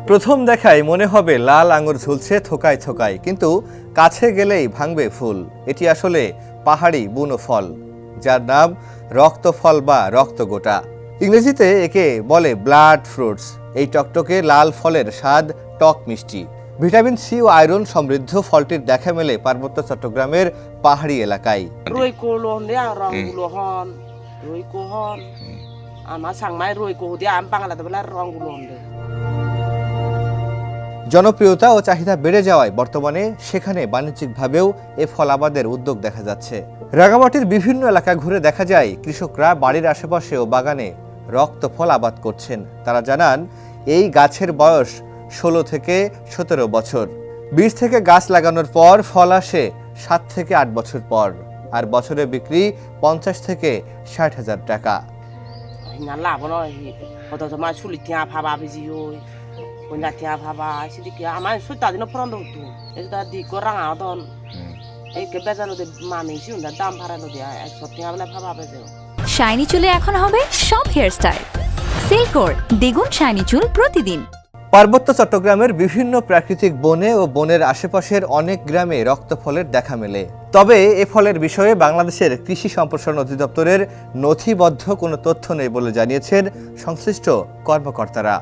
প্রথম দেখায় মনে হবে লাল আঙুর ঝুলছে থোকায় থোকায়, কিন্তু কাছে গেলেই ভাঙবে ফুল। এটি আসলে পাহাড়ি বুনো ফল, যার নাম রক্তফল বা রক্তগোটা। ইংরেজিতে একে বলে ব্লাড ফ্রুটস। এই টকটকে লাল ফলের স্বাদ টক মিষ্টি। ভিটামিন সি ও আয়রন সমৃদ্ধ ফলটির দেখা মেলে পার্বত্য চট্টগ্রামের পাহাড়ি এলাকায়। জনপ্রিয়তা ও চাহিদা বেড়ে যাওয়ায় বর্তমানে সেখানে বাণিজ্যিকভাবেও এ ফল আবাদের উদ্যোগ দেখা যাচ্ছে। রাঙামাটির বিভিন্ন এলাকা ঘুরে দেখা যায় কৃষকরা বাড়ির আশেপাশে ও বাগানে রক্তফল আবাদ করছেন। তারা জানান, এই গাছের বয়স 16 থেকে 17 বছর। বীজ থেকে গাছ লাগানোর পর ফল আসে 7 থেকে 8 বছর পর, আর বছরে বিক্রি 50 থেকে 60,000 টাকা। শাইনি চুলে এখন হবে সব হেয়ারস্টাইল। সিল্কোর দ্বিগুণ শাইনি চুল প্রতিদিন। পার্বত্য চট্টগ্রামের বিভিন্ন প্রাকৃতিক বনে ও বনের আশেপাশের অনেক গ্রামে রক্তফলের দেখা মেলে। তবে এ ফলের বিষয়ে বাংলাদেশের কৃষি সম্প্রসারণ অধিদপ্তরের নথিবদ্ধ কোনো তথ্য নেই বলে জানিয়েছেন সংশ্লিষ্ট কর্মকর্তারা।